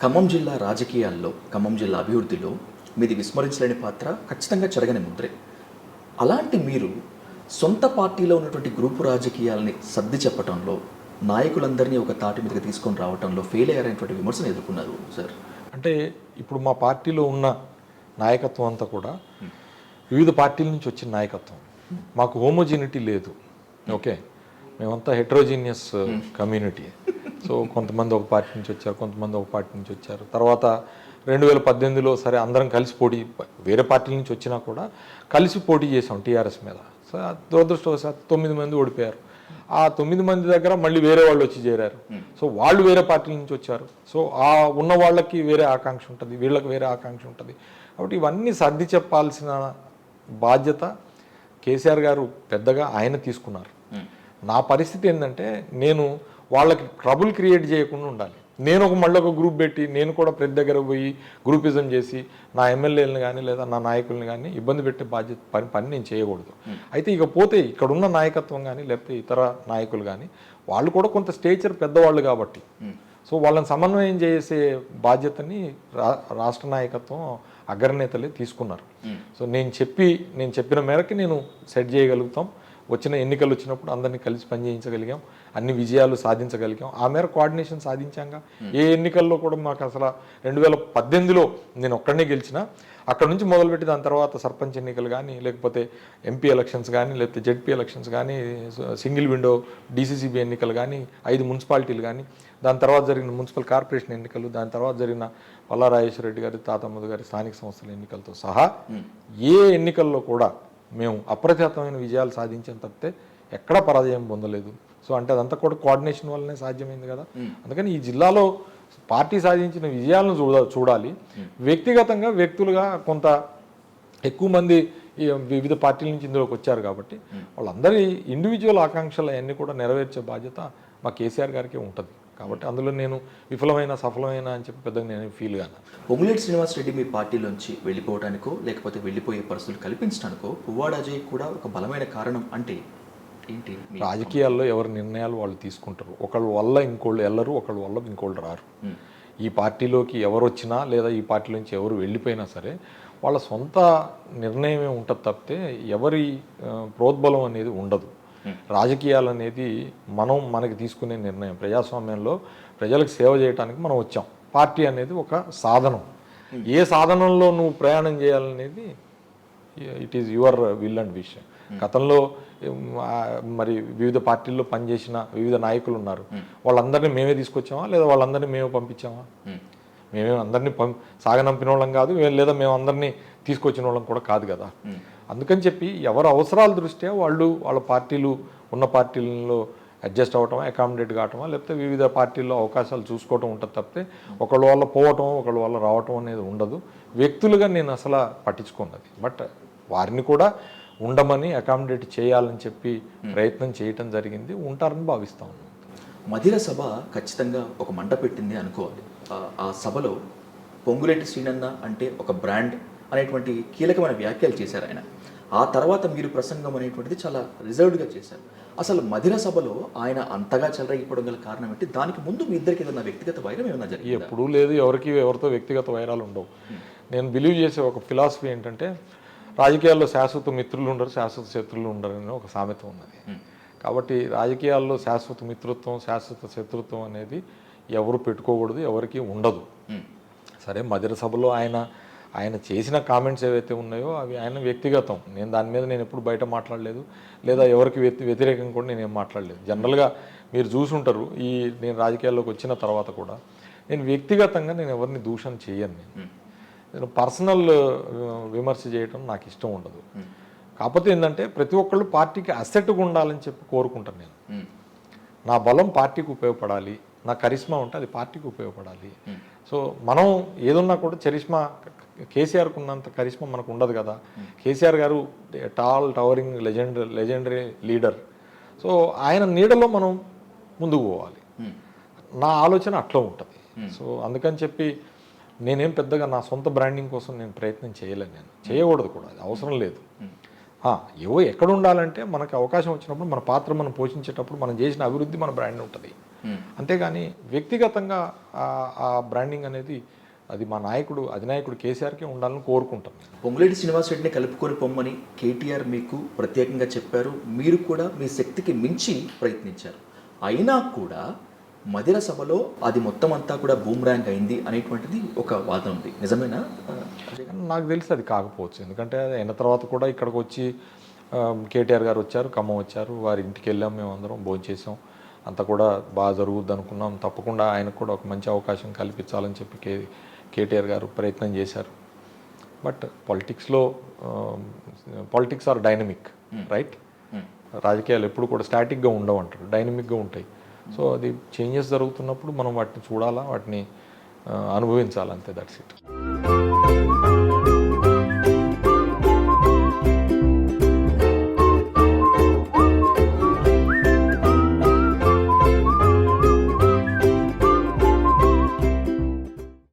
ఖమ్మం జిల్లా రాజకీయాల్లో, ఖమ్మం జిల్లా అభివృద్ధిలో మీది విస్మరించలేని పాత్ర, ఖచ్చితంగా చెరగని ముద్రే. అలాంటి మీరు సొంత పార్టీలో ఉన్నటువంటి గ్రూపు రాజకీయాలని సర్ది చెప్పడంలో, నాయకులందరినీ ఒక తాటి మీదకి తీసుకొని రావడంలో ఫెయిల్ అయ్యారనేటువంటి విమర్శను ఎదుర్కొన్నారు సార్. అంటే ఇప్పుడు మా పార్టీలో ఉన్న నాయకత్వం అంతా కూడా వివిధ పార్టీల నుంచి వచ్చిన నాయకత్వం. మాకు హోమోజినిటీ లేదు. ఓకే, మేమంతా హెట్రోజీనియస్ కమ్యూనిటీ. సో కొంతమంది ఒక పార్టీ నుంచి వచ్చారు, కొంతమంది ఒక పార్టీ నుంచి వచ్చారు. తర్వాత 2018లో సరే అందరం కలిసి పోటీ, వేరే పార్టీల నుంచి వచ్చినా కూడా కలిసి పోటీ చేసాం టీఆర్ఎస్ మీద. సో దురదృష్టవశాత్తు 9 మంది ఓడిపోయారు. ఆ 9 మంది దగ్గర మళ్ళీ వేరే వాళ్ళు వచ్చి చేరారు. సో వాళ్ళు వేరే పార్టీల నుంచి వచ్చారు. సో ఆ ఉన్న వాళ్ళకి వేరే ఆకాంక్ష ఉంటుంది, వీళ్ళకి వేరే ఆకాంక్ష ఉంటుంది. కాబట్టి ఇవన్నీ సర్ది చెప్పాల్సిన బాధ్యత కేసీఆర్ గారు పెద్దగా ఆయన తీసుకున్నారు. నా పరిస్థితి ఏంటంటే, నేను వాళ్ళకి ట్రబుల్ క్రియేట్ చేయకుండా ఉండాలి. నేను మళ్ళీ ఒక గ్రూప్ పెట్టి నేను కూడా ప్రతి దగ్గర పోయి గ్రూపిజం చేసి నా ఎమ్మెల్యేలను కానీ లేదా నా నాయకుల్ని కానీ ఇబ్బంది పెట్టే పని నేను చేయకూడదు. అయితే ఇకపోతే ఇక్కడున్న నాయకత్వం కానీ లేకపోతే ఇతర నాయకులు కానీ వాళ్ళు కూడా కొంత స్టేచర్ పెద్దవాళ్ళు కాబట్టి సో వాళ్ళని సమన్వయం చేసే బాధ్యతని రాష్ట్ర నాయకత్వం అగ్రనేతలే తీసుకున్నారు. సో నేను చెప్పిన మేరకు నేను సెట్ చేయగలుగుతాం. వచ్చిన ఎన్నికలు వచ్చినప్పుడు అందరినీ కలిసి పనిచేయించగలిగాం, అన్ని విజయాలు సాధించగలిగాం. ఆ మేర కోఆర్డినేషన్ సాధించాక ఏ ఎన్నికల్లో కూడా మాకు అసలు 2018లో నేను ఒక్కడనే గెలిచిన, అక్కడ నుంచి మొదలుపెట్టి దాని తర్వాత సర్పంచ్ ఎన్నికలు కానీ లేకపోతే ఎంపీ ఎలక్షన్స్ కానీ లేకపోతే జెడ్పీ ఎలక్షన్స్ కానీ సింగిల్ విండో డీసీసీబీ ఎన్నికలు కానీ 5 మున్సిపాలిటీలు కానీ దాని తర్వాత జరిగిన మున్సిపల్ కార్పొరేషన్ ఎన్నికలు, దాని తర్వాత జరిగిన పల్లారాజేశ్వర రెడ్డి గారి తాతమ్మది గారి స్థానిక సంస్థల ఎన్నికలతో సహా ఏ ఎన్నికల్లో కూడా మేము అప్రతిహతమైన విజయాలు సాధించాం తప్పితే ఎక్కడా పరాజయం పొందలేదు. సో అంటే అదంతా కూడా కోఆర్డినేషన్ వల్లనే సాధ్యమైంది కదా. అందుకని ఈ జిల్లాలో పార్టీ సాధించిన విజయాలను చూడాలి. వ్యక్తిగతంగా వ్యక్తులుగా కొంత ఎక్కువ మంది వివిధ పార్టీల నుంచి ఇందులోకి వచ్చారు కాబట్టి వాళ్ళందరి ఇండివిజువల్ ఆకాంక్షలు అవన్నీ కూడా నెరవేర్చే బాధ్యత మా కేసీఆర్ గారికి ఉంటుంది. కాబట్టి అందులో నేను సఫలమైన అని చెప్పి పెద్దగా నేను ఫీల్ గాను. పొంగులేటి శ్రీనివాసరెడ్డి మీ పార్టీలోంచి వెళ్ళిపోవడానికో లేకపోతే వెళ్ళిపోయే పరిస్థితులు కల్పించడానికో పువ్వాడ అజయ్ కూడా ఒక బలమైన కారణం అంటే ఏంటి? రాజకీయాల్లో ఎవరి నిర్ణయాలు వాళ్ళు తీసుకుంటారు. ఒకళ్ళ వల్ల ఇంకోళ్ళు వెళ్ళరు, ఒకళ్ళ వల్ల ఇంకోళ్ళు రారు. ఈ పార్టీలోకి ఎవరు వచ్చినా లేదా ఈ పార్టీలోంచి ఎవరు వెళ్ళిపోయినా సరే వాళ్ళ సొంత నిర్ణయమే ఉంటుంది తప్పితే ఎవరి ప్రోద్బలం అనేది ఉండదు. రాజకీయాలు అనేది మనకి తీసుకునే నిర్ణయం. ప్రజాస్వామ్యంలో ప్రజలకు సేవ చేయడానికి మనం వచ్చాం. పార్టీ అనేది ఒక సాధనం. ఏ సాధనంలో నువ్వు ప్రయాణం చేయాలనేది it is your will and wish. గతంలో మరి వివిధ పార్టీల్లో పనిచేసిన వివిధ నాయకులు ఉన్నారు. వాళ్ళందరినీ మేమే తీసుకొచ్చామా లేదా వాళ్ళందరినీ మేమే పంపించామా? మేమే అందరినీ సాగనంపిన వాళ్ళం కాదు, లేదా మేము అందరినీ తీసుకొచ్చిన వాళ్ళం కూడా కాదు కదా. అందుకని చెప్పి ఎవరి అవసరాల దృష్ట్యా వాళ్ళ పార్టీలు ఉన్న పార్టీలలో అడ్జస్ట్ అవ్వటమా, అకామిడేట్ కావటమా, లేకపోతే వివిధ పార్టీల్లో అవకాశాలు చూసుకోవటం ఉంటుంది తప్పితే ఒకళ్ళ వల్ల పోవటం ఒకళ్ళ వల్ల రావటం అనేది ఉండదు. వ్యక్తులుగా నేను అసలు పట్టించుకున్నది. బట్ వారిని కూడా ఉండమని అకామిడేట్ చేయాలని చెప్పి ప్రయత్నం చేయటం జరిగింది. ఉంటారని భావిస్తా ఉన్నాను. మధిర సభ ఖచ్చితంగా ఒక మంట పెట్టింది అనుకోవాలి. ఆ సభలో పొంగులేటి శ్రీనన్న అంటే ఒక బ్రాండ్ అనేటువంటి కీలకమైన వ్యాఖ్యలు చేశారు ఆయన. ఆ తర్వాత మీరు ప్రసంగం అనేటువంటిది చాలా రిజర్వ్డ్గా చేశారు. అసలు మధిర సభలో ఆయన అంతగా చెలరేగిపోవడం గల కారణం ఏంటి? దానికి ముందు మీ ఇద్దరికి ఏదైనా వ్యక్తిగత వైరం ఏమైనా జరిగింది? ఎప్పుడూ లేదు, ఎవరితో వ్యక్తిగత వైరాలు ఉండవు. నేను బిలీవ్ చేసే ఒక ఫిలాసఫీ ఏంటంటే రాజకీయాల్లో శాశ్వత మిత్రులు ఉండరు, శాశ్వత శత్రువులు ఉండరు అనే ఒక సామెత ఉన్నది. కాబట్టి రాజకీయాల్లో శాశ్వత మిత్రత్వం, శాశ్వత శత్రుత్వం అనేది ఎవరు పెట్టుకోకూడదు, ఎవరికి ఉండదు. సరే, మధిర సభలో ఆయన చేసిన కామెంట్స్ ఏవైతే ఉన్నాయో అవి ఆయన వ్యక్తిగతం. దాని మీద నేను ఎప్పుడు బయట మాట్లాడలేదు, లేదా ఎవరికి వ్యతిరేకంగా కూడా నేనేం మాట్లాడలేదు. జనరల్గా మీరు చూసుంటారు, నేను రాజకీయాల్లోకి వచ్చిన తర్వాత కూడా నేను వ్యక్తిగతంగా నేను ఎవరిని దూషణ చేయను. నేను పర్సనల్ విమర్శ చేయడం నాకు ఇష్టం ఉండదు. కాకపోతే ఏంటంటే ప్రతి ఒక్కళ్ళు పార్టీకి అసెట్గా ఉండాలని చెప్పి కోరుకుంటాను నేను. నా బలం పార్టీకి ఉపయోగపడాలి, నా కరిష్మా ఉంటే అది పార్టీకి ఉపయోగపడాలి. సో మనం ఏదున్నా కూడా కేసీఆర్కు ఉన్నంత కరిష్మా మనకు ఉండదు కదా. కేసీఆర్ గారు టవరింగ్ లెజెండరీ లీడర్. సో ఆయన నీడలో మనం ముందుకు పోవాలి. నా ఆలోచన అట్లా ఉంటుంది. సో అందుకని చెప్పి నేనేం పెద్దగా నా సొంత బ్రాండింగ్ కోసం నేను ప్రయత్నం చేయలేను. నేను చేయకూడదు కూడా, అది అవసరం లేదు. ఏవో ఎక్కడ ఉండాలంటే మనకు అవకాశం వచ్చినప్పుడు మన పాత్ర మనం పోషించేటప్పుడు మనం చేసిన అభివృద్ధి మన బ్రాండ్ ఉంటుంది. అంతేగాని వ్యక్తిగతంగా ఆ బ్రాండింగ్ అనేది అది మా అధినాయకుడు కేసీఆర్కే ఉండాలని కోరుకుంటాం. పొంగులేటి శ్రీనివాసరెడ్డిని కలుపుకొని పొమ్మని కేటీఆర్ మీకు ప్రత్యేకంగా చెప్పారు. మీరు కూడా మీ శక్తికి మించి ప్రయత్నించారు. అయినా కూడా మదిర సభలో అది మొత్తం అంతా కూడా బూమ్రాంగ్ అయింది అనేటువంటిది ఒక వాదన ఉంది. నిజమేనా? నాకు తెలిసి అది కాకపోవచ్చు. ఎందుకంటే అయిన తర్వాత కూడా ఇక్కడికి వచ్చి కేటీఆర్ గారు వచ్చారు, ఖమ్మం వచ్చారు, వారి ఇంటికి వెళ్ళాం, మేము అందరం భోంచేసాం, అంతా కూడా బాగా జరుగుద్ది అనుకున్నాం. తప్పకుండా ఆయనకు కూడా ఒక మంచి అవకాశం కల్పించాలని చెప్పి కేటీఆర్ గారు ప్రయత్నం చేశారు. But politics are dynamic, right? రాజకీయాలు ఎప్పుడు కూడా స్టాటిక్గా ఉండవు అంటారు, డైనమిక్గా ఉంటాయి. సో అది చేంజెస్ జరుగుతున్నప్పుడు మనం వాటిని చూడాలా, వాటిని అనుభవించాలి, అంతే. That's it.